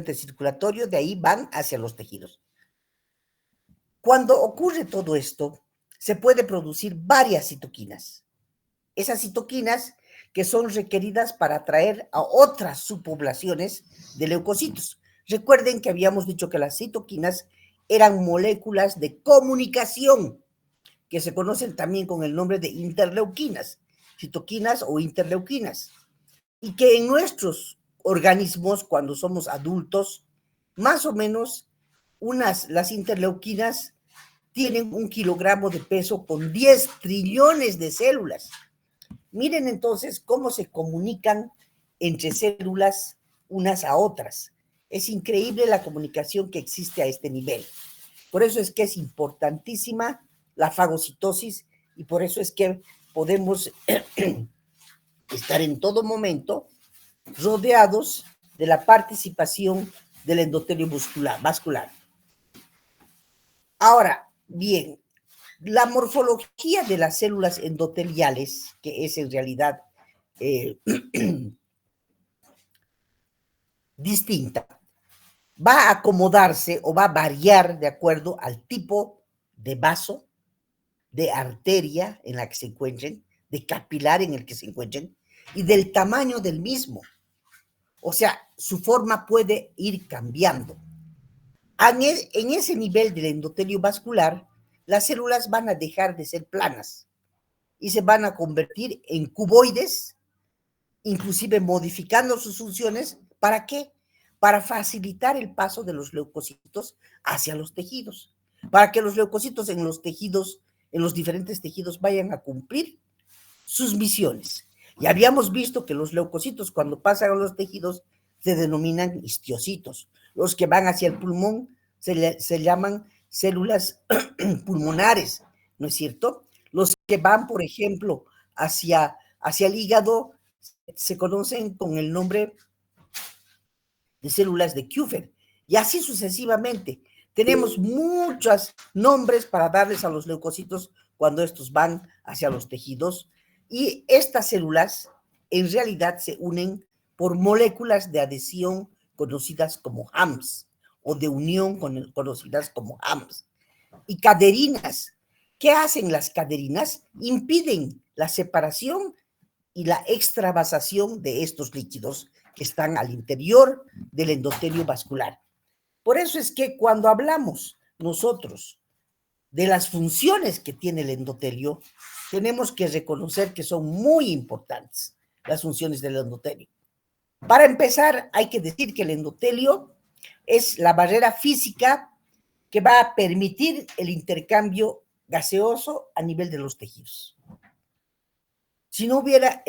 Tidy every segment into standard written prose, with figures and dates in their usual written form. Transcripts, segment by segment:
circulatorio, de ahí van hacia los tejidos. Cuando ocurre todo esto, se puede producir varias citoquinas. Esas citoquinas que son requeridas para atraer a otras subpoblaciones de leucocitos. Recuerden que habíamos dicho que las citoquinas eran moléculas de comunicación, que se conocen también con el nombre de interleuquinas, citoquinas o interleuquinas, y que en nuestros organismos, cuando somos adultos, más o menos las interleuquinas tienen 1 kilogramo de peso con 10 trillones de células. Miren entonces cómo se comunican entre células unas a otras. Es increíble la comunicación que existe a este nivel. Por eso es que es importantísima la fagocitosis y por eso es que podemos estar en todo momento rodeados de la participación del endotelio vascular. Ahora, bien, la morfología de las células endoteliales, que es en realidad distinta, va a acomodarse o va a variar de acuerdo al tipo de vaso, de arteria en la que se encuentren, de capilar en el que se encuentren y del tamaño del mismo. O sea, su forma puede ir cambiando. En ese nivel del endotelio vascular, las células van a dejar de ser planas y se van a convertir en cuboides, inclusive modificando sus funciones. ¿Para qué? Para facilitar el paso de los leucocitos hacia los tejidos, para que los leucocitos en los tejidos, en los diferentes tejidos, vayan a cumplir sus misiones. Y habíamos visto que los leucocitos, cuando pasan a los tejidos, se denominan histiocitos. Los que van hacia el pulmón se llaman células pulmonares, ¿no es cierto? Los que van, por ejemplo, hacia el hígado se conocen con el nombre de células de Kupffer, y así sucesivamente. Tenemos muchos nombres para darles a los leucocitos cuando estos van hacia los tejidos, y estas células en realidad se unen por moléculas de adhesión conocidas como HAMS, o de unión conocidas como HAMS. Y caderinas. ¿Qué hacen las caderinas? Impiden la separación y la extravasación de estos líquidos que están al interior del endotelio vascular. Por eso es que cuando hablamos nosotros de las funciones que tiene el endotelio, tenemos que reconocer que son muy importantes las funciones del endotelio. Para empezar, hay que decir que el endotelio es la barrera física que va a permitir el intercambio gaseoso a nivel de los tejidos. Si no hubiera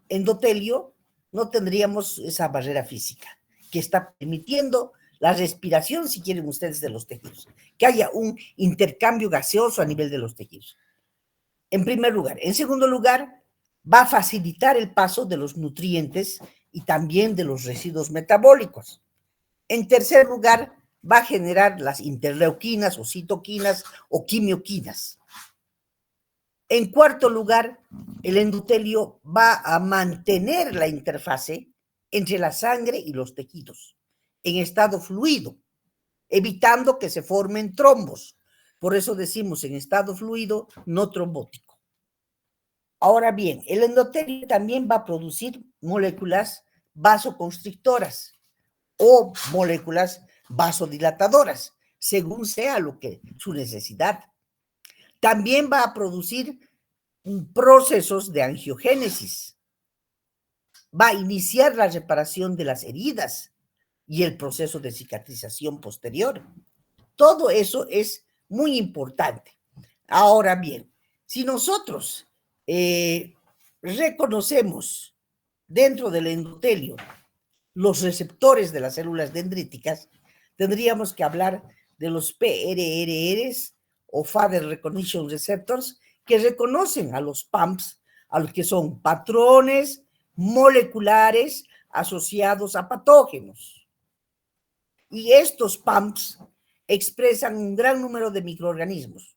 endotelio, no tendríamos esa barrera física que está permitiendo la respiración, si quieren ustedes, de los tejidos, que haya un intercambio gaseoso a nivel de los tejidos. En primer lugar. En segundo lugar, va a facilitar el paso de los nutrientes y también de los residuos metabólicos. En tercer lugar, va a generar las interleuquinas o citoquinas o quimioquinas. En cuarto lugar, el endotelio va a mantener la interfase entre la sangre y los tejidos en estado fluido, evitando que se formen trombos. Por eso decimos en estado fluido, no trombótico. Ahora bien, el endotelio también va a producir moléculas vasoconstrictoras o moléculas vasodilatadoras, según sea su necesidad. También va a producir procesos de angiogénesis. Va a iniciar la reparación de las heridas y el proceso de cicatrización posterior. Todo eso es muy importante. Ahora bien, si nosotros reconocemos dentro del endotelio los receptores de las células dendríticas, tendríamos que hablar de los PRRRs o Father Recognition Receptors, que reconocen a los PAMPs, a los que son patrones moleculares asociados a patógenos. Y estos PAMPs expresan un gran número de microorganismos,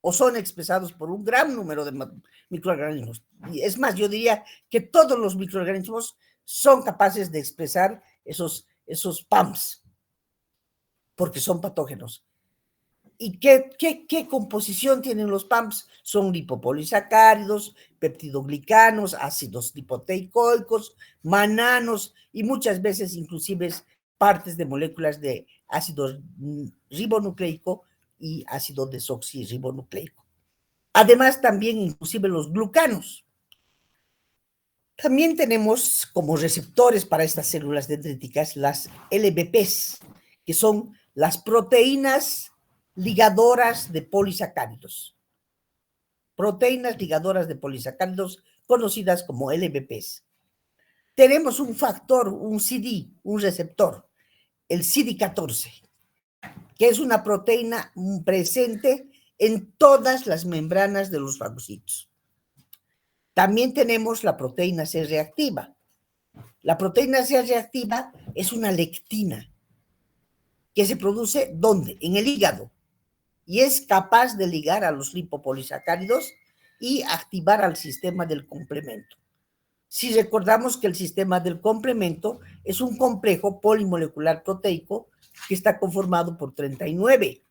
o son expresados por un gran número de microorganismos. Y es más, yo diría que todos los microorganismos son capaces de expresar esos esos PAMs, porque son patógenos. ¿Y qué composición tienen los PAMs? Son lipopolisacáridos, peptidoglicanos, ácidos lipoteicoicos, mananos y muchas veces inclusive partes de moléculas de ácido ribonucleico y ácido desoxirribonucleico. Además, también inclusive los glucanos. También tenemos como receptores para estas células dendríticas las LBPs, que son las proteínas ligadoras de polisacáridos. Proteínas ligadoras de polisacáridos conocidas como LBPs. Tenemos un factor, un CD, un receptor, el CD14, que es una proteína presente en todas las membranas de los fagocitos. También tenemos la proteína C reactiva. La proteína C reactiva es una lectina que se produce ¿dónde? En el hígado. Y es capaz de ligar a los lipopolisacáridos y activar al sistema del complemento. Si recordamos que el sistema del complemento es un complejo polimolecular proteico que está conformado por 39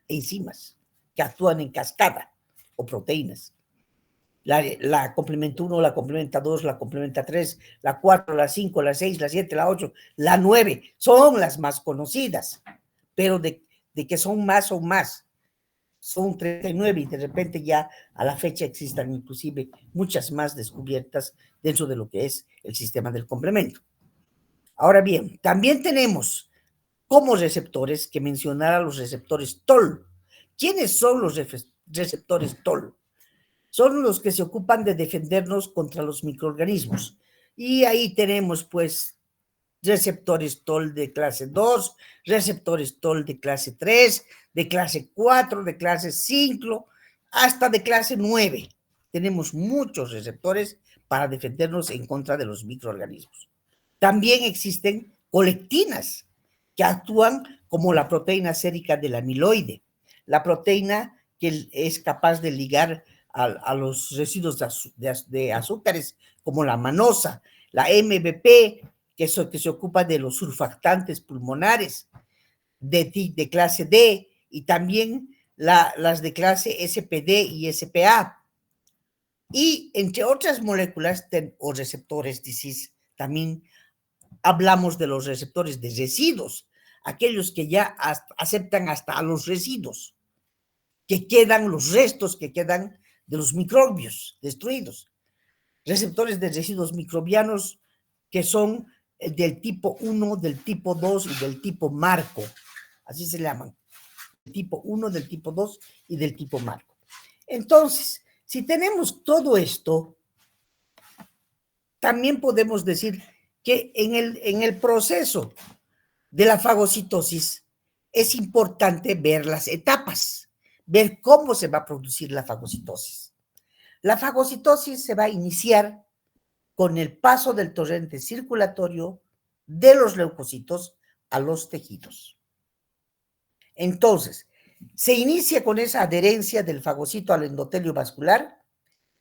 enzimas que actúan en cascada o proteínas. La complemento 1, la complementa 2, la complementa 3, la 4, la 5, la 6, la 7, la 8, la 9, son las más conocidas, pero de que son más, son 39 y de repente ya a la fecha existan inclusive muchas más descubiertas dentro de lo que es el sistema del complemento. Ahora bien, también tenemos como receptores que mencionar a los receptores TOL. ¿Quiénes son los receptores TOL? Son los que se ocupan de defendernos contra los microorganismos. Y ahí tenemos, pues, receptores TOL de clase 2, receptores TOL de clase 3, de clase 4, de clase 5, hasta de clase 9. Tenemos muchos receptores para defendernos en contra de los microorganismos. También existen colectinas que actúan como la proteína sérica del amiloide, la proteína que es capaz de ligar a los residuos de azúcares, como la manosa, la MBP, que se ocupa de los surfactantes pulmonares de clase D, y también las de clase SPD y SPA. Y entre otras moléculas o receptores, también hablamos de los receptores de residuos, aquellos que ya aceptan hasta a los residuos, que quedan, los restos que quedan de los microbios destruidos. Receptores de residuos microbianos que son del tipo 1, del tipo 2 y del tipo marco. Así se llaman. El tipo 1, del tipo 2 y del tipo marco. Entonces, si tenemos todo esto, también podemos decir que en el proceso de la fagocitosis es importante ver las etapas, ver cómo se va a producir la fagocitosis. La fagocitosis se va a iniciar con el paso del torrente circulatorio de los leucocitos a los tejidos. Entonces, se inicia con esa adherencia del fagocito al endotelio vascular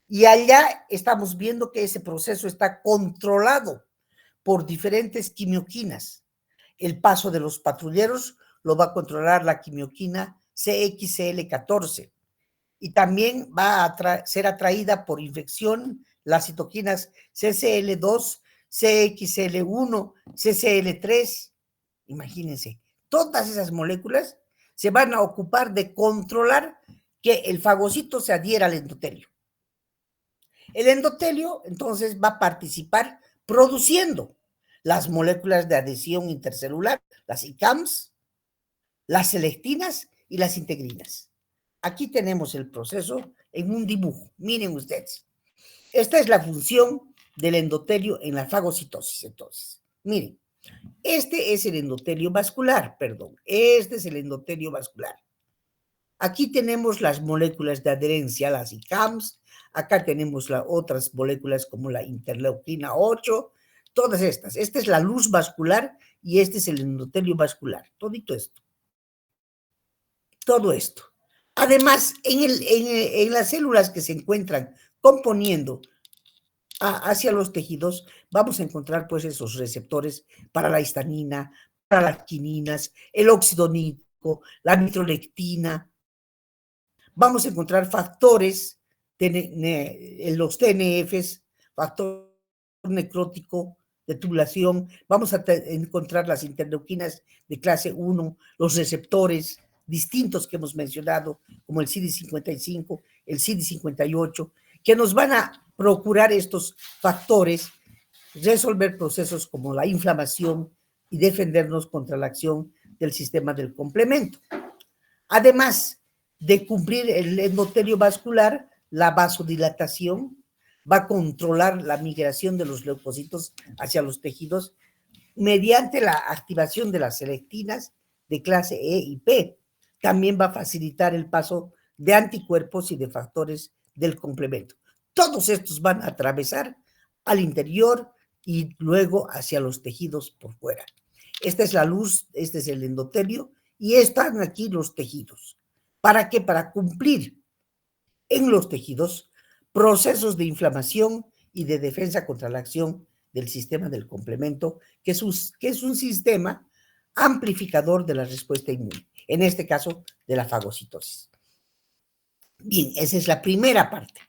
y allá estamos viendo que ese proceso está controlado por diferentes quimioquinas. El paso de los patrulleros lo va a controlar la quimioquina CXCL14 y también va a ser atraída por infección las citoquinas CCL2, CXL1, CCL3. Imagínense, todas esas moléculas se van a ocupar de controlar que el fagocito se adhiera al endotelio. El endotelio, entonces, va a participar produciendo las moléculas de adhesión intercelular, las ICAMs, las selectinas y las integrinas. Aquí tenemos el proceso en un dibujo. Miren ustedes. Esta es la función del endotelio en la fagocitosis. Entonces, miren, este es el endotelio vascular, este es el endotelio vascular. Aquí tenemos las moléculas de adherencia, las ICAMs, acá tenemos las otras moléculas como la interleuquina 8, todas estas. Esta es la luz vascular y este es el endotelio vascular, todito esto. Todo esto. Además, en las células que se encuentran componiendo hacia los tejidos, vamos a encontrar pues esos receptores para la histamina, para las quininas, el óxido nítrico, la nitrolectina. Vamos a encontrar factores, en los TNFs, factor necrótico, de tubulación, vamos a encontrar las interleuquinas de clase 1, los receptores distintos que hemos mencionado, como el CD55, el CD58, que nos van a procurar estos factores, resolver procesos como la inflamación y defendernos contra la acción del sistema del complemento. Además de cumplir el endotelio vascular, la vasodilatación va a controlar la migración de los leucocitos hacia los tejidos mediante la activación de las selectinas de clase E y P. También va a facilitar el paso de anticuerpos y de factores del complemento. Todos estos van a atravesar al interior y luego hacia los tejidos por fuera. Esta es la luz, este es el endotelio y están aquí los tejidos. ¿Para qué? Para cumplir en los tejidos procesos de inflamación y de defensa contra la acción del sistema del complemento, que es un sistema amplificador de la respuesta inmune, en este caso de la fagocitosis. Bien, esa es la primera parte.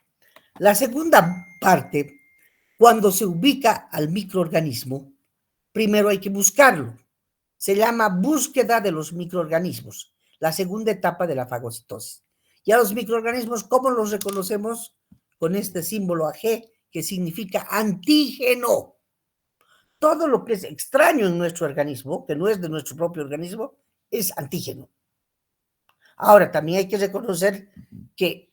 La segunda parte, cuando se ubica al microorganismo, primero hay que buscarlo. Se llama búsqueda de los microorganismos, la segunda etapa de la fagocitosis. Y a los microorganismos, ¿cómo los reconocemos? Con este símbolo AG, que significa antígeno. Todo lo que es extraño en nuestro organismo, que no es de nuestro propio organismo, es antígeno. Ahora, también hay que reconocer que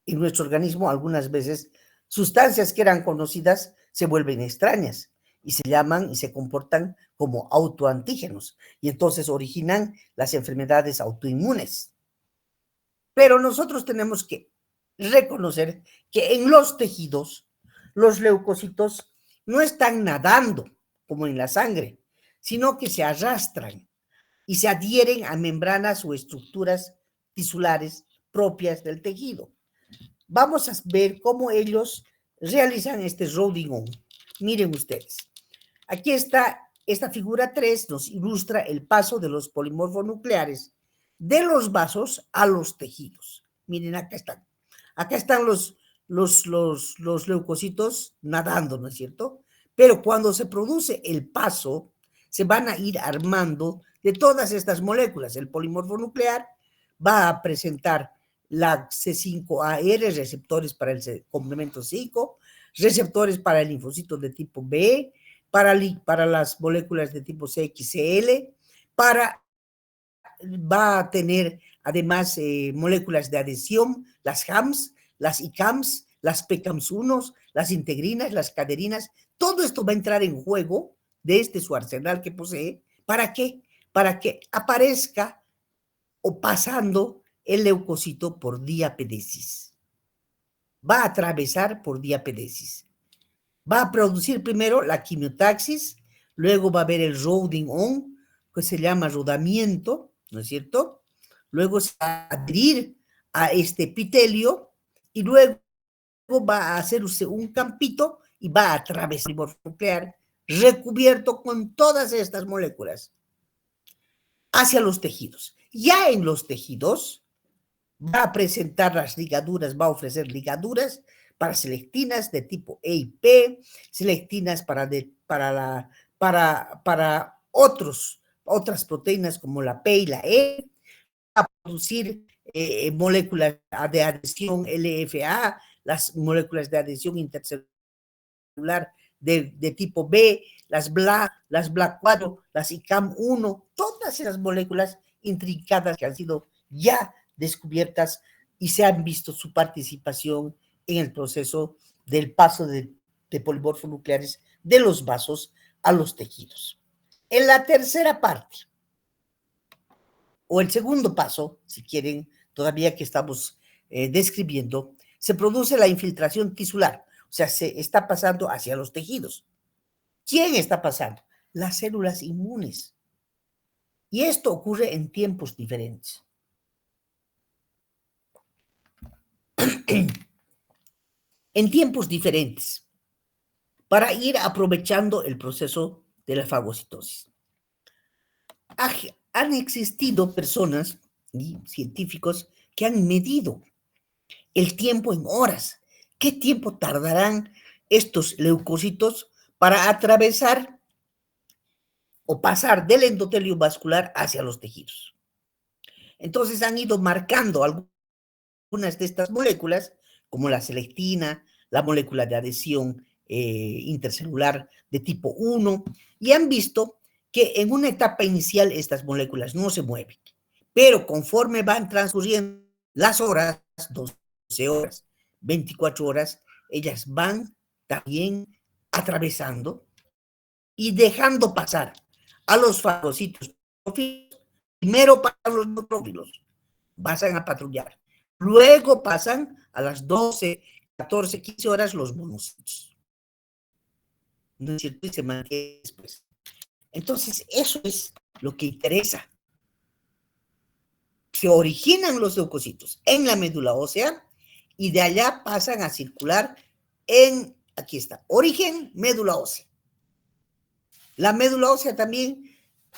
en nuestro organismo algunas veces sustancias que eran conocidas se vuelven extrañas y se llaman y se comportan como autoantígenos y entonces originan las enfermedades autoinmunes. Pero nosotros tenemos que reconocer que en los tejidos los leucocitos no están nadando como en la sangre, sino que se arrastran y se adhieren a membranas o estructuras tisulares propias del tejido. Vamos a ver cómo ellos realizan este rounding on. Miren ustedes, aquí está esta figura 3, nos ilustra el paso de los polimorfonucleares de los vasos a los tejidos. Miren, acá están. Acá están los leucocitos nadando, ¿no es cierto? Pero cuando se produce el paso, se van a ir armando de todas estas moléculas. El polimorfonuclear va a presentar la C5AR, receptores para el complemento 5, receptores para el linfocito de tipo B, para las moléculas de tipo CXCL, va a tener además moléculas de adhesión, las HAMs, las ICAMs, las PCAMS1, las integrinas, las caderinas, todo esto va a entrar en juego de su arsenal que posee. ¿Para qué? Para que aparezca o pasando el leucocito por diapedesis. Va a atravesar por diapedesis. Va a producir primero la quimiotaxis, luego va a haber el rounding on, que se llama rodamiento, ¿no es cierto? Luego se va a adherir a este epitelio y luego va a hacerse un campito y va a atravesar el nuclear recubierto con todas estas moléculas hacia los tejidos. Ya en los tejidos va a presentar las ligaduras, va a ofrecer ligaduras para selectinas de tipo E y P, selectinas para otras proteínas como la P y la E, a producir moléculas de adhesión LFA, las moléculas de adhesión intercelular de tipo B, las BLA4, las ICAM1, todas esas moléculas intrincadas que han sido ya descubiertas y se han visto su participación en el proceso del paso de polimorfonucleares de los vasos a los tejidos. En la tercera parte, o el segundo paso, si quieren, todavía que estamos describiendo, se produce la infiltración tisular, o sea, se está pasando hacia los tejidos. ¿Quién está pasando? Las células inmunes. Y esto ocurre en tiempos diferentes. En tiempos diferentes. para ir aprovechando el proceso de la fagocitosis. Han existido personas y científicos que han medido el tiempo en horas. ¿Qué tiempo tardarán estos leucocitos para atravesar o pasar del endotelio vascular hacia los tejidos? Entonces han ido marcando algunas de estas moléculas, como la selectina, la molécula de adhesión intercelular de tipo 1, y han visto que en una etapa inicial estas moléculas no se mueven, pero conforme van transcurriendo las horas, 12 horas, 24 horas, ellas van también atravesando y dejando pasar a los fagocitos. Primero pasan los neutrófilos, pasan a patrullar. Luego pasan a las 12, 14, 15 horas los monocitos. ¿No es cierto? Y se mantiene después. Entonces, eso es lo que interesa. Se originan los leucocitos en la médula ósea y de allá pasan a circular en, aquí está, origen, médula ósea. La médula ósea también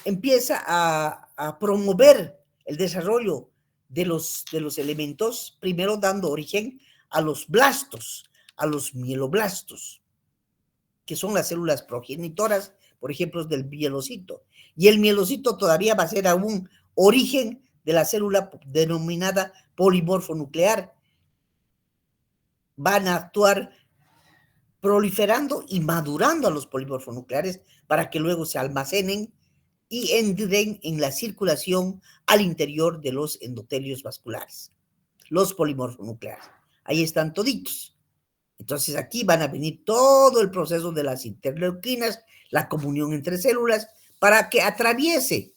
empieza a promover el desarrollo de los elementos, primero dando origen a los blastos, a los mieloblastos, que son las células progenitoras, por ejemplo, del mielocito. Y el mielocito todavía va a ser aún origen de la célula denominada polimorfonuclear. Van a actuar proliferando y madurando a los polimorfonucleares para que luego se almacenen y entren en la circulación al interior de los endotelios vasculares, los polimorfonucleares. Ahí están toditos. Entonces aquí van a venir todo el proceso de las interleuquinas, la comunión entre células, para que atraviese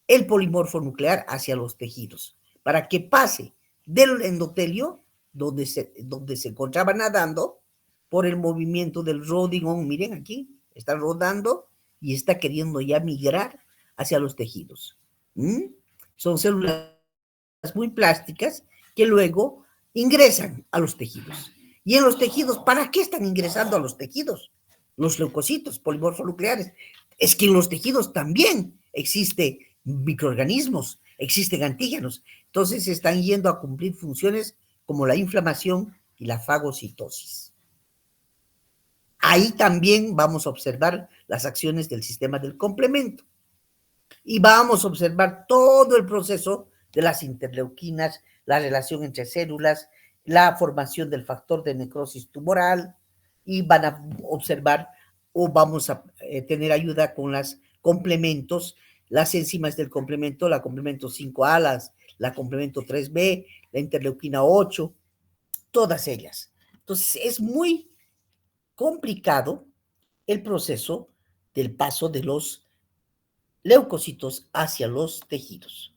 el polimorfonuclear hacia los tejidos, para que pase del endotelio, donde se encontraba nadando, por el movimiento del roding, miren aquí, está rodando y está queriendo ya migrar hacia los tejidos. Son células muy plásticas que luego ingresan a los tejidos. Y en los tejidos, ¿para qué están ingresando a los tejidos? Los leucocitos polimorfonucleares. Es que en los tejidos también existen microorganismos, existen antígenos. Entonces están yendo a cumplir funciones como la inflamación y la fagocitosis. Ahí también vamos a observar las acciones del sistema del complemento. Y vamos a observar todo el proceso de las interleuquinas, la relación entre células, la formación del factor de necrosis tumoral, y van a observar o vamos a tener ayuda con los complementos, las enzimas del complemento, la complemento 5A, la complemento 3B, la interleuquina 8, todas ellas. Entonces, es muy complicado el proceso del paso de los leucocitos hacia los tejidos.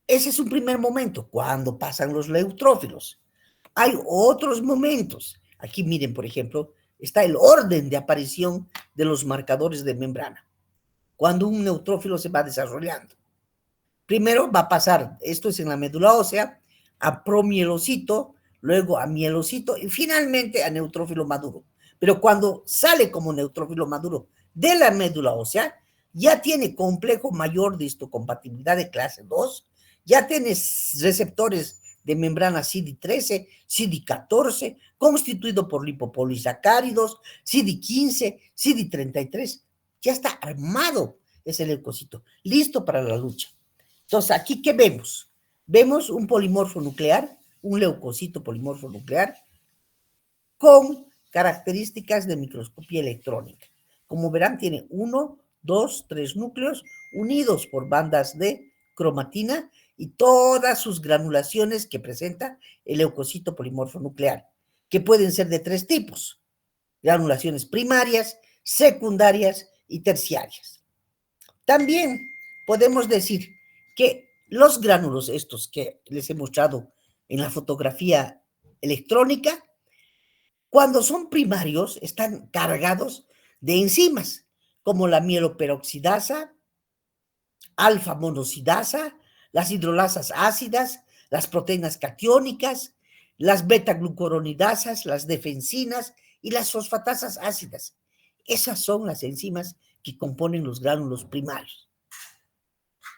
Ese es un primer momento, cuando pasan los neutrófilos. Hay otros momentos. Aquí miren, por ejemplo, está el orden de aparición de los marcadores de membrana. Cuando un neutrófilo se va desarrollando. Primero va a pasar, esto es en la médula ósea, a promielocito, luego a mielocito y finalmente a neutrófilo maduro. Pero cuando sale como neutrófilo maduro de la médula ósea, ya tiene complejo mayor de histocompatibilidad de clase 2, ya tiene receptores de membrana CD13, CD14, constituido por lipopolisacáridos, CD15, CD33, ya está armado ese leucocito, listo para la lucha. Entonces, ¿aquí qué vemos? Vemos un polimorfo nuclear, un leucocito polimorfo nuclear, con características de microscopía electrónica. Como verán, tiene 1, 2, 3 núcleos unidos por bandas de cromatina y todas sus granulaciones que presenta el leucocito polimorfo nuclear, que pueden ser de 3 tipos: granulaciones primarias, secundarias y terciarias. También podemos decir que los gránulos estos que les he mostrado en la fotografía electrónica, cuando son primarios, están cargados de enzimas, como la mieloperoxidasa, alfa-monoxidasa, las hidrolasas ácidas, las proteínas catiónicas, las beta-glucuronidasas, las defensinas y las fosfatasas ácidas. Esas son las enzimas que componen los gránulos primarios.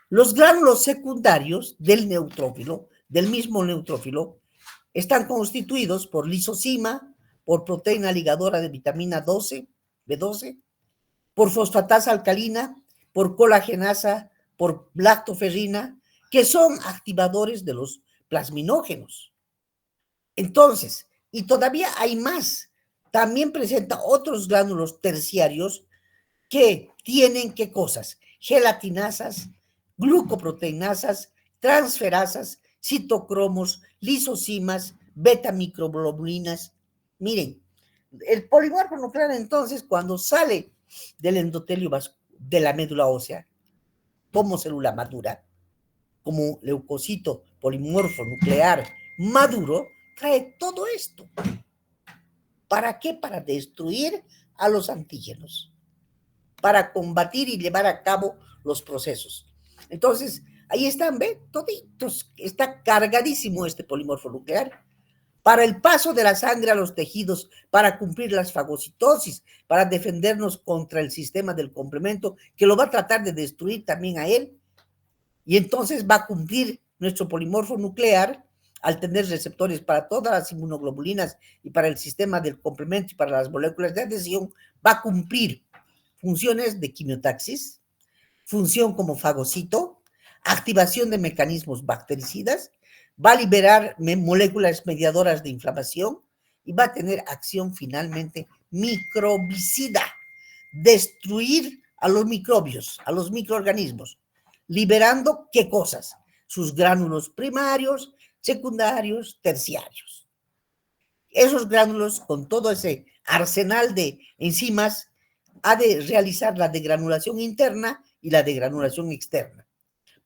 Los gránulos secundarios del neutrófilo, del mismo neutrófilo, están constituidos por lisozima, por proteína ligadora de vitamina 12, B12, por fosfatasa alcalina, por colagenasa, por lactoferrina, que son activadores de los plasminógenos. Entonces, y todavía hay más, también presenta otros gránulos terciarios que tienen, ¿qué cosas? Gelatinasas, glucoproteinasas, transferasas, citocromos, lisosimas, beta-microglobulinas. Miren, el polimorfo nuclear entonces, cuando sale del endotelio de la médula ósea, como célula madura, como leucocito polimorfo nuclear maduro, trae todo esto. ¿Para qué? Para destruir a los antígenos, para combatir y llevar a cabo los procesos. Entonces, ahí están, ¿ven? Toditos. Está cargadísimo este polimorfo nuclear para el paso de la sangre a los tejidos, para cumplir las fagocitosis, para defendernos contra el sistema del complemento, que lo va a tratar de destruir también a él. Y entonces va a cumplir nuestro polimorfo nuclear, al tener receptores para todas las inmunoglobulinas y para el sistema del complemento y para las moléculas de adhesión, va a cumplir funciones de quimiotaxis, función como fagocito, activación de mecanismos bactericidas, va a liberar moléculas mediadoras de inflamación y va a tener acción finalmente microbicida, destruir a los microbios, a los microorganismos, liberando ¿qué cosas? Sus gránulos primarios, secundarios, terciarios. Esos gránulos, con todo ese arsenal de enzimas, ha de realizar la degranulación interna y la degranulación externa.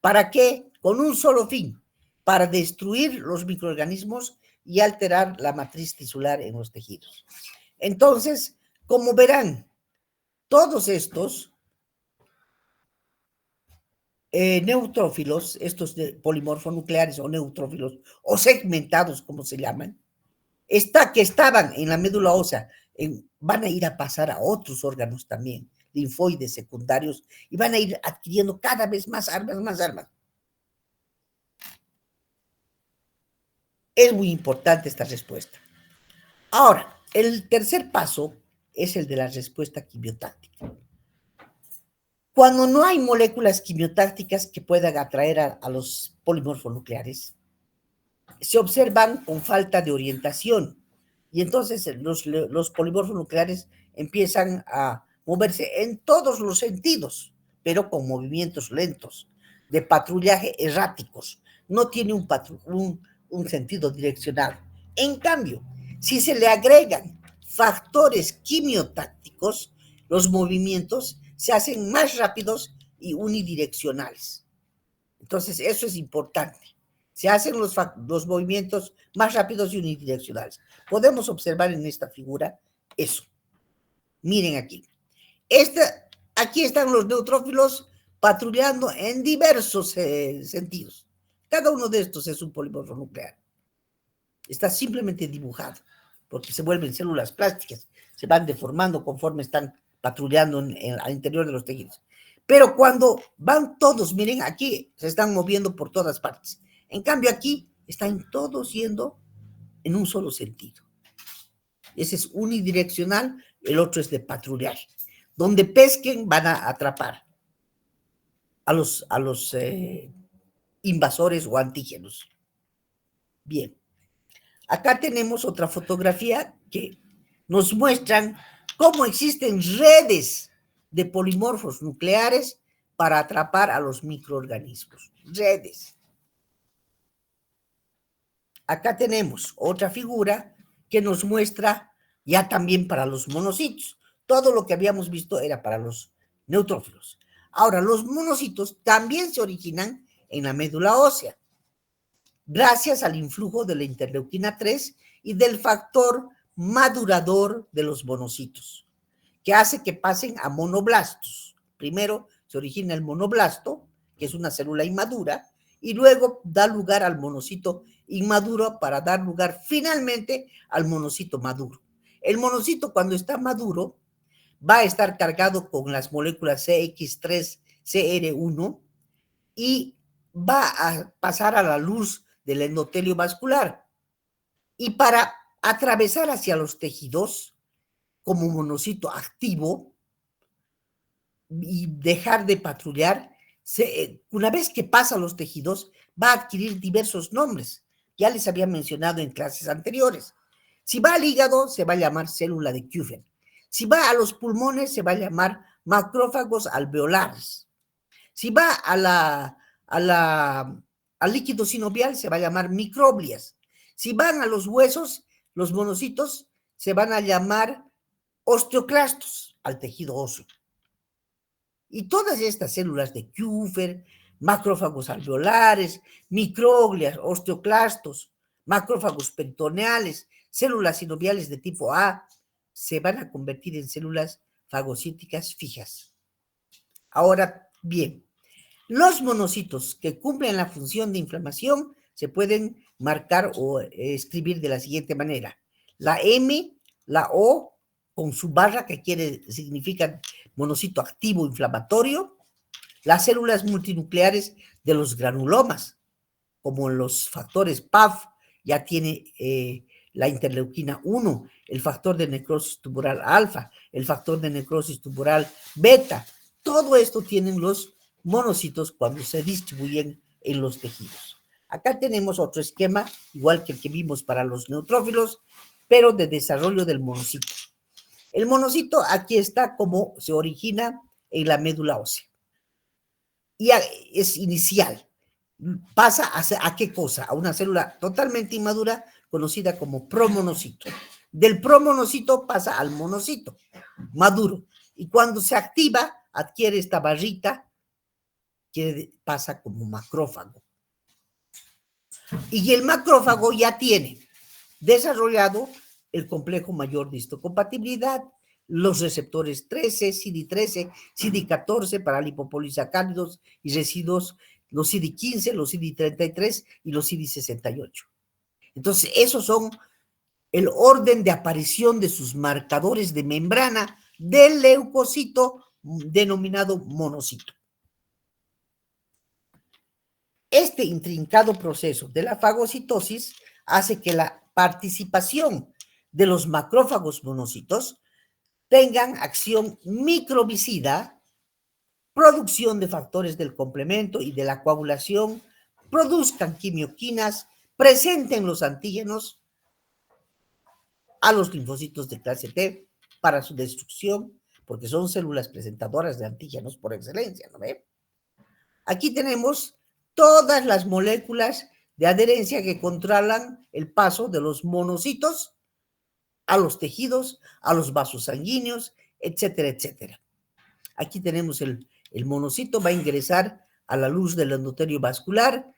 ¿Para qué? Con un solo fin, para destruir los microorganismos y alterar la matriz tisular en los tejidos. Entonces, como verán, todos estos neutrófilos, estos polimorfonucleares o neutrófilos, o segmentados, como se llaman, que estaban en la médula ósea, van a ir a pasar a otros órganos también, linfoides secundarios, y van a ir adquiriendo cada vez más armas, más armas. Es muy importante esta respuesta. Ahora, el tercer paso es el de la respuesta quimiotáctica. Cuando no hay moléculas quimiotácticas que puedan atraer a los polimorfonucleares, se observan con falta de orientación. Y entonces los polimorfonucleares empiezan a moverse en todos los sentidos, pero con movimientos lentos, de patrullaje erráticos. No tiene un sentido direccionado. En cambio, si se le agregan factores quimiotácticos, los movimientos se hacen más rápidos y unidireccionales. Entonces, eso es importante. Se hacen los movimientos más rápidos y unidireccionales. Podemos observar en esta figura eso. Miren aquí. Aquí están los neutrófilos patrullando en diversos sentidos. Cada uno de estos es un polimorfo nuclear. Está simplemente dibujado, porque se vuelven células plásticas, se van deformando conforme están patrullando al interior de los tejidos. Pero cuando van todos, miren, aquí se están moviendo por todas partes. En cambio, aquí están todos yendo en un solo sentido. Ese es unidireccional, el otro es de patrullaje. Donde pesquen van a atrapar a los invasores o antígenos. Bien. Acá tenemos otra fotografía que nos muestran cómo existen redes de polimorfos nucleares para atrapar a los microorganismos. Redes. Acá tenemos otra figura que nos muestra ya también para los monocitos. Todo lo que habíamos visto era para los neutrófilos. Ahora, los monocitos también se originan en la médula ósea, gracias al influjo de la interleuquina 3 y del factor madurador de los monocitos, que hace que pasen a monoblastos. Primero se origina el monoblasto, que es una célula inmadura, y luego da lugar al monocito inmaduro para dar lugar finalmente al monocito maduro. El monocito, cuando está maduro, va a estar cargado con las moléculas CX3, CR1 y va a pasar a la luz del endotelio vascular. Y para atravesar hacia los tejidos como monocito activo y dejar de patrullar, una vez que pasa a los tejidos, va a adquirir diversos nombres. Ya les había mencionado en clases anteriores. Si va al hígado, se va a llamar célula de Kuffen. Si va a los pulmones, se va a llamar macrófagos alveolares. Si va al líquido sinovial, se va a llamar microglias. Si van a los huesos, los monocitos se van a llamar osteoclastos, al tejido óseo. Y todas estas células de Kupfer, macrófagos alveolares, microglias, osteoclastos, macrófagos peritoneales, células sinoviales de tipo A, se van a convertir en células fagocíticas fijas. Ahora bien, los monocitos que cumplen la función de inflamación se pueden marcar o escribir de la siguiente manera. La M, la O, con su barra que significa monocito activo inflamatorio, las células multinucleares de los granulomas, como los factores PAF, ya tiene la interleuquina 1, el factor de necrosis tumoral alfa, el factor de necrosis tumoral beta. Todo esto tienen los monocitos cuando se distribuyen en los tejidos. Acá tenemos otro esquema, igual que el que vimos para los neutrófilos, pero de desarrollo del monocito. El monocito aquí está como se origina en la médula ósea. Y es inicial. Pasa a qué cosa? A una célula totalmente inmadura conocida como promonocito. Del promonocito pasa al monocito maduro. Y cuando se activa, adquiere esta barrita que pasa como macrófago. Y el macrófago ya tiene desarrollado el complejo mayor de histocompatibilidad, los receptores 13, CD13, CD14 para lipopolisacáridos y residuos, los CD15, los CD33 y los CD68. Entonces, esos son el orden de aparición de sus marcadores de membrana del leucocito denominado monocito. Este intrincado proceso de la fagocitosis hace que la participación de los macrófagos monocitos tengan acción microbicida, producción de factores del complemento y de la coagulación, produzcan quimioquinas, presenten los antígenos a los linfocitos de clase T para su destrucción, porque son células presentadoras de antígenos por excelencia, ¿no ve? Aquí tenemos todas las moléculas de adherencia que controlan el paso de los monocitos a los tejidos, a los vasos sanguíneos, etcétera, etcétera. Aquí tenemos el monocito, va a ingresar a la luz del endotelio vascular,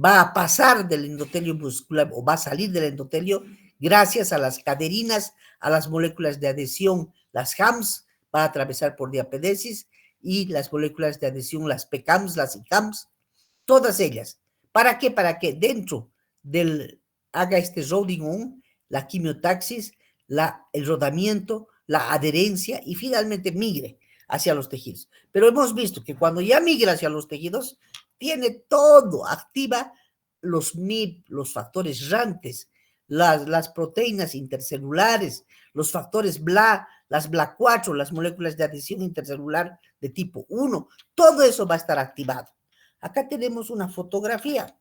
va a pasar del endotelio vascular o va a salir del endotelio gracias a las caderinas, a las moléculas de adhesión, las HAMS, va a atravesar por diapedesis y las moléculas de adhesión, las PCAMS, las ICAMS, todas ellas. ¿Para qué? Para que dentro del haga este roading on, la quimiotaxis, el rodamiento, la adherencia y finalmente migre hacia los tejidos. Pero hemos visto que cuando ya migra hacia los tejidos, tiene todo, activa los MIP, los factores RANTES, las proteínas intercelulares, los factores BLA, las BLA4, las moléculas de adhesión intercelular de tipo 1, todo eso va a estar activado. Acá tenemos una fotografía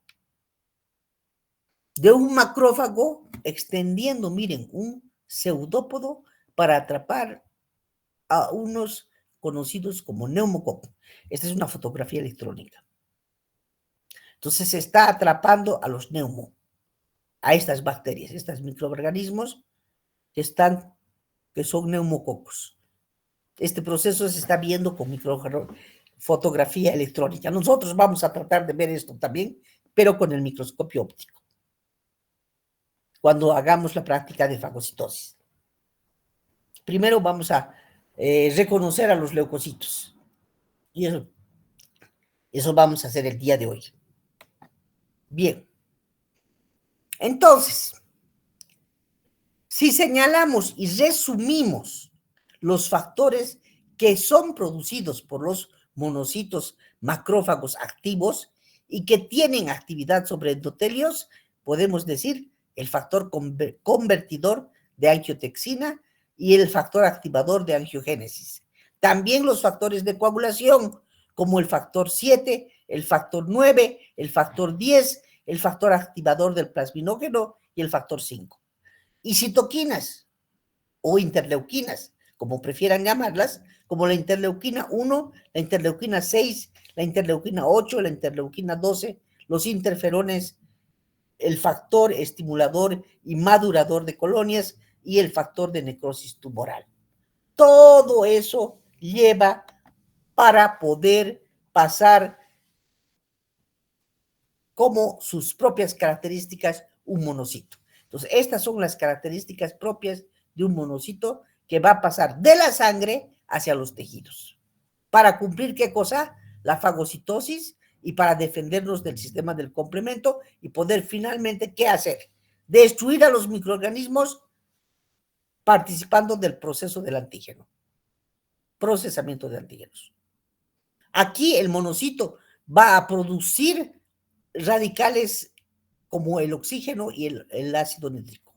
de un macrófago extendiendo, miren, un pseudópodo para atrapar a unos conocidos como neumococo. Esta es una fotografía electrónica. Entonces se está atrapando a los a estas bacterias, estos microorganismos que son neumococos. Este proceso se está viendo con fotografía electrónica. Nosotros vamos a tratar de ver esto también, pero con el microscopio óptico, cuando hagamos la práctica de fagocitosis. Primero vamos a reconocer a los leucocitos. Y eso vamos a hacer el día de hoy. Bien. Entonces, Si señalamos y resumimos los factores que son producidos por los monocitos macrófagos activos y que tienen actividad sobre endotelios, podemos decir el factor convertidor de angiotensina y el factor activador de angiogénesis. También los factores de coagulación, como el factor 7, el factor 9, el factor 10, el factor activador del plasminógeno y el factor 5. Y citoquinas o interleuquinas, como prefieran llamarlas, como la interleuquina 1, la interleuquina 6, la interleuquina 8, la interleuquina 12, los interferones, el factor estimulador y madurador de colonias y el factor de necrosis tumoral. Todo eso lleva para poder pasar como sus propias características un monocito. Entonces, estas son las características propias de un monocito que va a pasar de la sangre hacia los tejidos. ¿Para cumplir qué cosa? La fagocitosis y para defendernos del sistema del complemento y poder finalmente, ¿qué hacer? Destruir a los microorganismos participando del proceso del antígeno. Procesamiento de antígenos. Aquí el monocito va a producir radicales como el oxígeno y el ácido nítrico.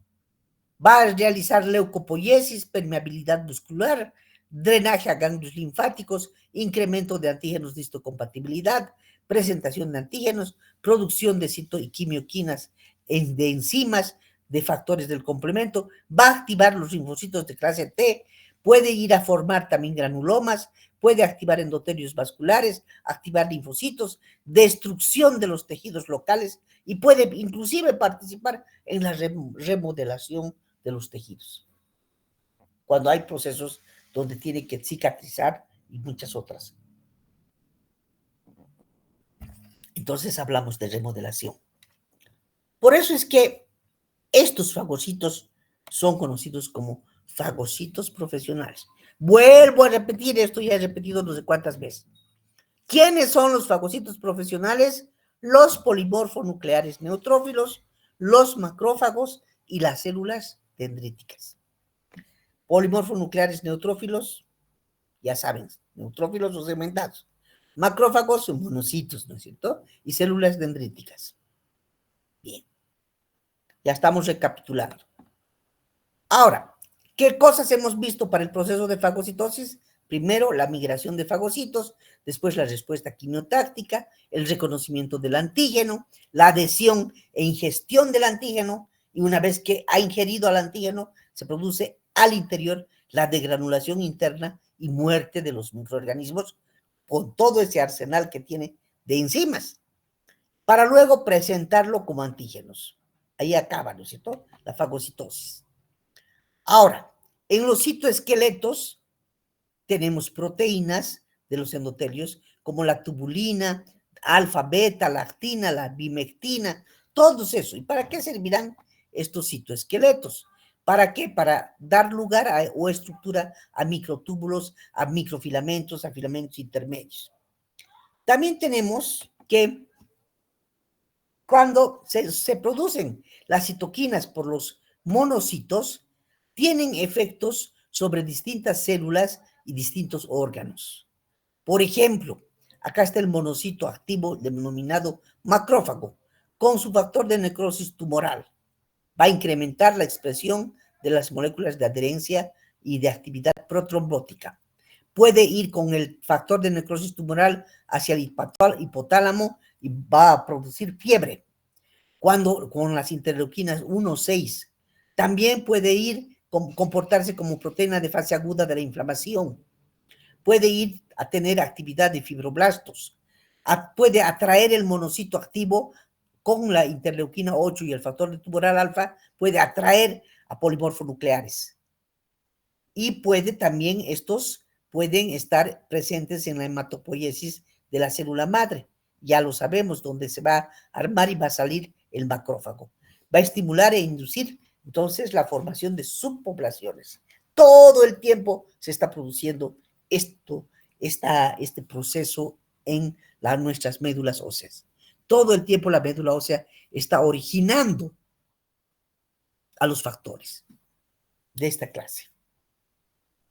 Va a realizar leucopoiesis, permeabilidad muscular, drenaje a ganglios linfáticos, incremento de antígenos de histocompatibilidad, presentación de antígenos, producción de quimioquinas de enzimas, de factores del complemento, va a activar los linfocitos de clase T, puede ir a formar también granulomas, puede activar endotelios vasculares, activar linfocitos, destrucción de los tejidos locales y puede inclusive participar en la remodelación de los tejidos. Cuando hay procesos donde tiene que cicatrizar y muchas otras. Entonces hablamos de remodelación. Por eso es que estos fagocitos son conocidos como fagocitos profesionales. Vuelvo a repetir, esto ya he repetido no sé cuántas veces. ¿Quiénes son los fagocitos profesionales? Los polimorfonucleares neutrófilos, los macrófagos y las células dendríticas. Polimorfonucleares neutrófilos, ya saben, neutrófilos o segmentados. Macrófagos son monocitos, ¿no es cierto? Y células dendríticas. Bien, ya estamos recapitulando. Ahora, ¿qué cosas hemos visto para el proceso de fagocitosis? Primero, la migración de fagocitos, después la respuesta quimiotáctica, el reconocimiento del antígeno, la adhesión e ingestión del antígeno, y una vez que ha ingerido al antígeno, se produce al interior la degranulación interna y muerte de los microorganismos con todo ese arsenal que tiene de enzimas, para luego presentarlo como antígenos. Ahí acaba, ¿no es cierto? La fagocitosis. Ahora, en los citoesqueletos tenemos proteínas de los endotelios como la tubulina, alfa, beta, lactina, la bimectina, todos eso. ¿Y para qué servirán estos citoesqueletos? ¿Para qué? Para dar lugar o estructura a microtúbulos, a microfilamentos, a filamentos intermedios. También tenemos que cuando se producen las citoquinas por los monocitos, tienen efectos sobre distintas células y distintos órganos. Por ejemplo, acá está el monocito activo denominado macrófago, con su factor de necrosis tumoral. Va a incrementar la expresión de las moléculas de adherencia y de actividad protrombótica. Puede ir con el factor de necrosis tumoral hacia el hipotálamo y va a producir fiebre. Cuando con las interleuquinas 1, 6, también puede ir comportarse como proteína de fase aguda de la inflamación. Puede ir a tener actividad de fibroblastos. Puede atraer el monocito activo con la interleuquina 8 y el factor de tumoral alfa, puede atraer a polimorfonucleares. Y puede también, estos pueden estar presentes en la hematopoiesis de la célula madre. Ya lo sabemos, donde se va a armar y va a salir el macrófago. Va a estimular e inducir entonces la formación de subpoblaciones. Todo el tiempo se está produciendo este proceso en nuestras médulas óseas. Todo el tiempo la médula ósea está originando a los factores. de esta clase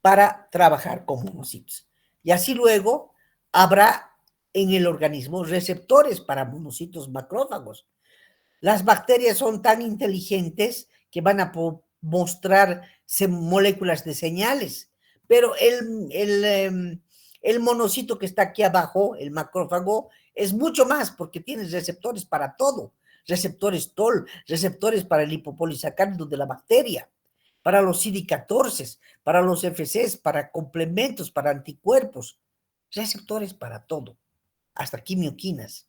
para trabajar con monocitos. Y así luego habrá en el organismo receptores para monocitos macrófagos. Las bacterias son tan inteligentes que van a mostrar moléculas de señales, pero el monocito que está aquí abajo, el macrófago, es mucho más porque tiene receptores para todo. Receptores TOL, receptores para el lipopolisacárido de la bacteria, para los CD14, para los FCs, para complementos, para anticuerpos, receptores para todo, hasta quimioquinas.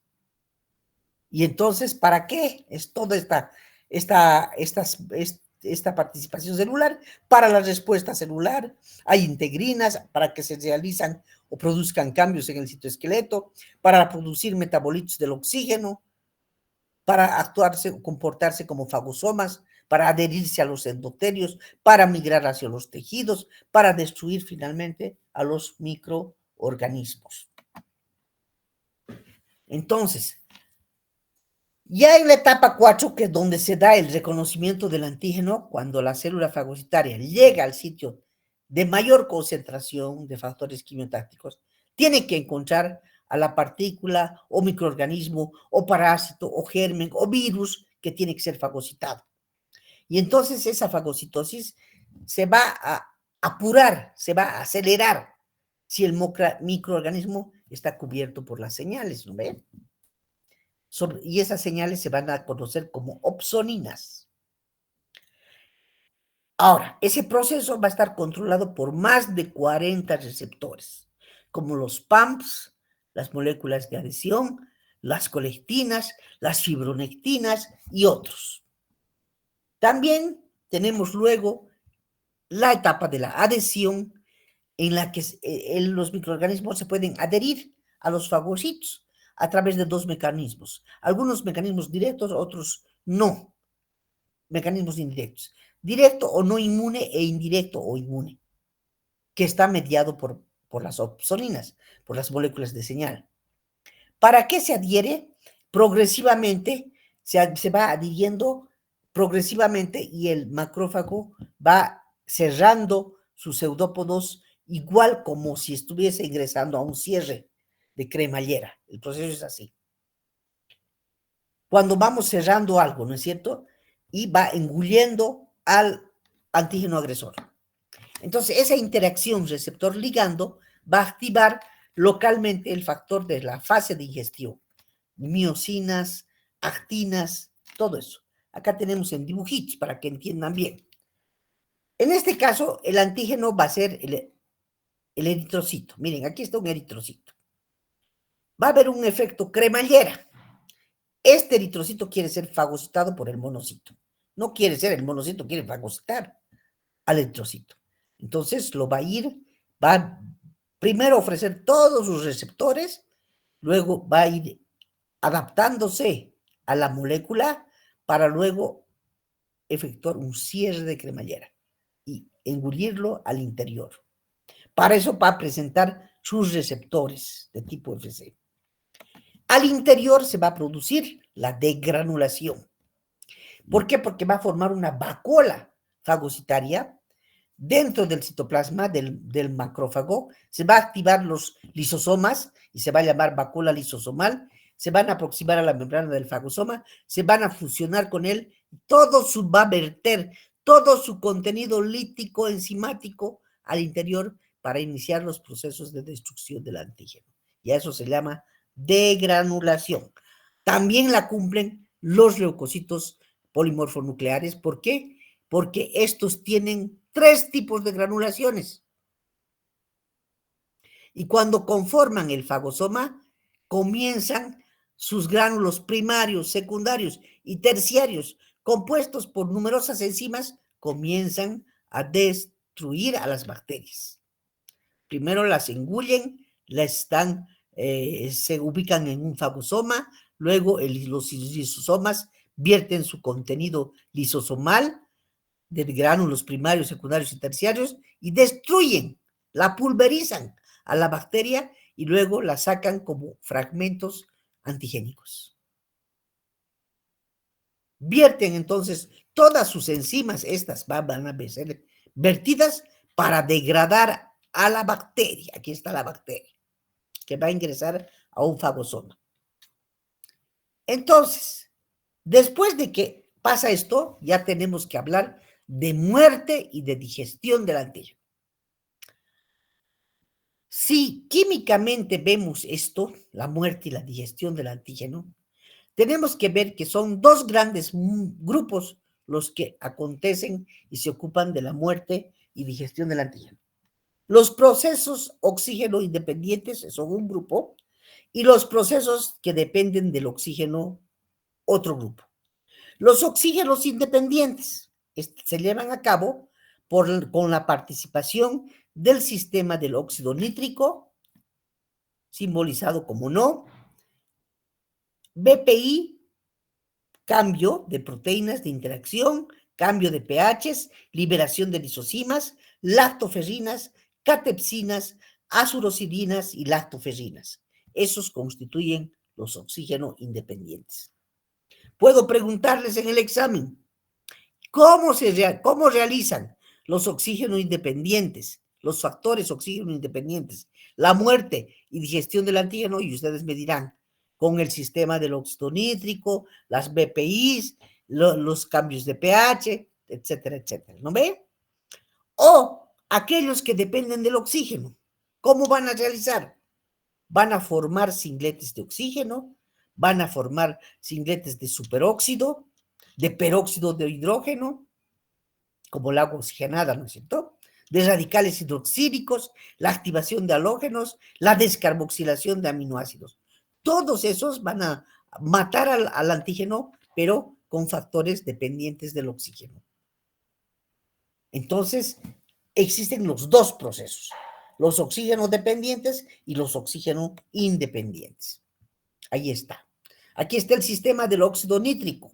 Y entonces, ¿para qué es toda esta participación celular? Para la respuesta celular, hay integrinas para que se realizan o produzcan cambios en el citoesqueleto, para producir metabolitos del oxígeno, para actuarse o comportarse como fagosomas, para adherirse a los endotelios, para migrar hacia los tejidos, para destruir finalmente a los microorganismos. Entonces, ya en la etapa 4, que es donde se da el reconocimiento del antígeno, cuando la célula fagocitaria llega al sitio de mayor concentración de factores quimiotácticos, tiene que encontrar a la partícula o microorganismo o parásito o germen o virus que tiene que ser fagocitado. Y entonces esa fagocitosis se va a apurar, se va a acelerar si el microorganismo está cubierto por las señales, ¿no ven? Y esas señales se van a conocer como opsoninas. Ahora, ese proceso va a estar controlado por más de 40 receptores, como los PAMPs, las moléculas de adhesión, las colectinas, las fibronectinas y otros. También tenemos luego la etapa de la adhesión, en la que los microorganismos se pueden adherir a los fagocitos a través de dos mecanismos. Algunos mecanismos directos, otros no. Mecanismos indirectos. Directo o no inmune e indirecto o inmune, que está mediado por las opsoninas, por las moléculas de señal. ¿Para qué se adhiere? Progresivamente, se va adhiriendo progresivamente y el macrófago va cerrando sus pseudópodos igual como si estuviese ingresando a un cierre de cremallera. El proceso es así. Cuando vamos cerrando algo, ¿no es cierto? Y va engulliendo al antígeno agresor. Entonces, esa interacción receptor-ligando va a activar localmente el factor de la fase de ingestión. Miocinas, actinas, todo eso. Acá tenemos en dibujitos para que entiendan bien. En este caso, el antígeno va a ser el eritrocito. Miren, aquí está un eritrocito. Va a haber un efecto cremallera. Este eritrocito quiere ser fagocitado por el monocito. No quiere ser el monocito, quiere fagocitar al eritrocito. Entonces lo va a ir, va a primero ofrecer todos sus receptores, luego va a ir adaptándose a la molécula para luego efectuar un cierre de cremallera y engullirlo al interior. Para eso va a presentar sus receptores de tipo FC. Al interior se va a producir la degranulación. ¿Por qué? Porque va a formar una vacuola fagocitaria dentro del citoplasma del macrófago. Se va a activar los lisosomas y se va a llamar vacuola lisosomal. Se van a aproximar a la membrana del fagosoma, se van a fusionar con él, va a verter todo su contenido lítico enzimático al interior para iniciar los procesos de destrucción del antígeno. Y a eso se llama degranulación. También la cumplen los leucocitos polimorfonucleares. ¿Por qué? Porque estos tienen 3 tipos de granulaciones. Y cuando conforman el fagosoma, comienzan sus gránulos primarios, secundarios y terciarios, compuestos por numerosas enzimas, comienzan a destruir a las bacterias. Primero las engullen, se ubican en un fagosoma, luego los lisosomas vierten su contenido lisosomal de gránulos primarios, secundarios y terciarios y destruyen, la pulverizan a la bacteria y luego la sacan como fragmentos antigénicos. Vierten entonces todas sus enzimas, estas van a ser vertidas para degradar a la bacteria. Aquí está la bacteria, que va a ingresar a un fagosoma. Entonces, después de que pasa esto, ya tenemos que hablar de muerte y de digestión del antígeno. Si químicamente vemos esto, la muerte y la digestión del antígeno, tenemos que ver que son dos grandes grupos los que acontecen y se ocupan de la muerte y digestión del antígeno. Los procesos oxígeno independientes son un grupo y los procesos que dependen del oxígeno, otro grupo. Los oxígenos independientes se llevan a cabo con la participación del sistema del óxido nítrico, simbolizado como NO, BPI, cambio de proteínas de interacción, cambio de pHs, liberación de lisosimas, lactoferrinas, catepsinas, azurosidinas y lactoferrinas. Esos constituyen los oxígenos independientes. Puedo preguntarles en el examen, ¿cómo realizan los oxígenos independientes, los factores oxígeno independientes, la muerte y digestión del antígeno? Y ustedes me dirán, con el sistema del óxido nítrico, las BPIs, los cambios de pH, etcétera, etcétera. ¿No ve? O aquellos que dependen del oxígeno, ¿cómo van a realizar? Van a formar singletes de oxígeno, van a formar singletes de superóxido, de peróxido de hidrógeno, como el agua oxigenada, ¿no es cierto? De radicales hidroxílicos, la activación de halógenos, la descarboxilación de aminoácidos. Todos esos van a matar al antígeno, pero con factores dependientes del oxígeno. Entonces, existen los dos procesos, los oxígenos dependientes y los oxígenos independientes. Ahí está. Aquí está el sistema del óxido nítrico.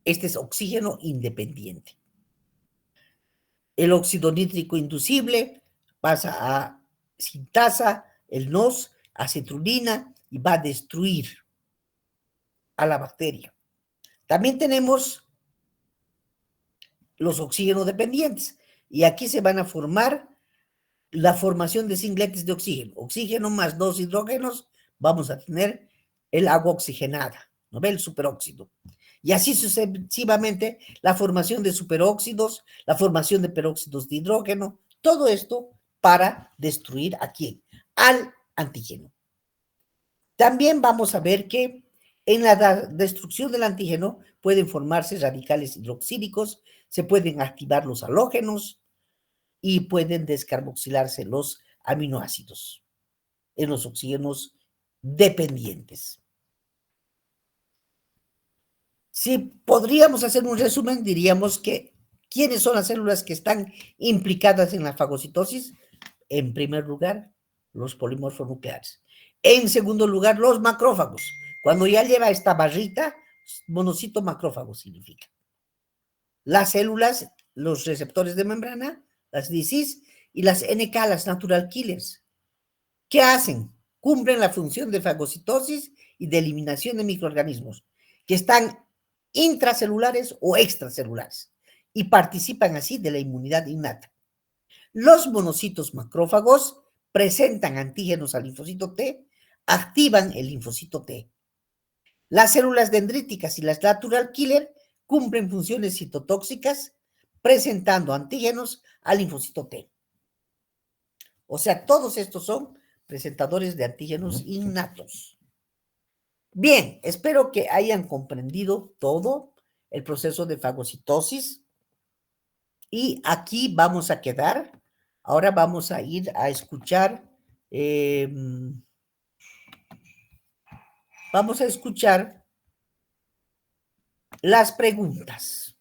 Este es oxígeno independiente. El óxido nítrico inducible pasa a sintasa, el NOS, acetrulina y va a destruir a la bacteria. También tenemos los oxígenos dependientes y aquí se van a formar la formación de singletes de oxígeno. Oxígeno más dos hidrógenos, vamos a tener el agua oxigenada, ¿no ve? El superóxido. Y así sucesivamente la formación de superóxidos, la formación de peróxidos de hidrógeno, todo esto para destruir ¿a quién? Al antígeno. También vamos a ver que en la destrucción del antígeno pueden formarse radicales hidroxílicos, se pueden activar los halógenos y pueden descarboxilarse los aminoácidos en los oxígenos dependientes. Si podríamos hacer un resumen, diríamos que ¿quiénes son las células que están implicadas en la fagocitosis? En primer lugar, los polimorfos nucleares. En segundo lugar, los macrófagos. Cuando ya lleva esta barrita, monocito macrófago significa. Las células, los receptores de membrana, las DCs y las NK, las natural killers. ¿Qué hacen? Cumplen la función de fagocitosis y de eliminación de microorganismos que están intracelulares o extracelulares y participan así de la inmunidad innata. Los monocitos macrófagos presentan antígenos al linfocito T, activan el linfocito T. Las células dendríticas y las natural killer cumplen funciones citotóxicas presentando antígenos al linfocito T. O sea, todos estos son presentadores de antígenos innatos. Bien, espero que hayan comprendido todo el proceso de fagocitosis y aquí vamos a quedar. Ahora vamos a ir a escuchar, vamos a escuchar las preguntas.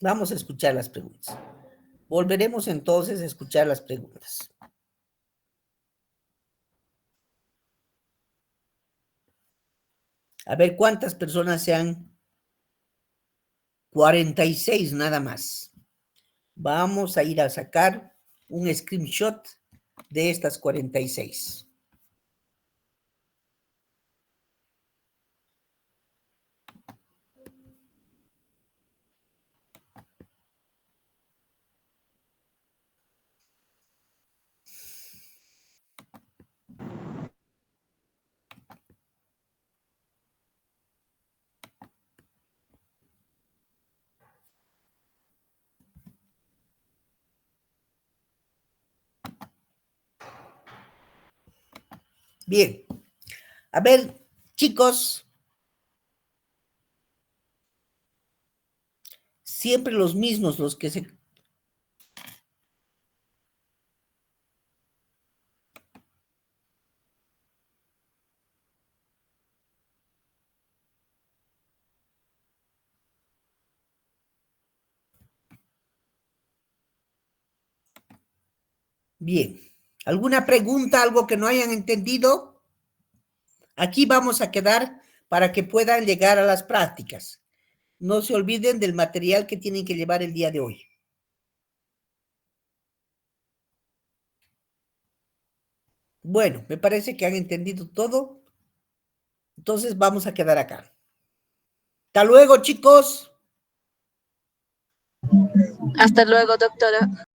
Vamos a escuchar las preguntas. Volveremos entonces a escuchar las preguntas. A ver cuántas personas sean. 46 nada más. Vamos a ir a sacar un screenshot de estas 46? Bien, a ver, chicos, siempre los mismos los que se... Bien, ¿alguna pregunta, algo que no hayan entendido? Aquí vamos a quedar para que puedan llegar a las prácticas. No se olviden del material que tienen que llevar el día de hoy. Bueno, me parece que han entendido todo. Entonces vamos a quedar acá. Hasta luego, chicos. Hasta luego, doctora.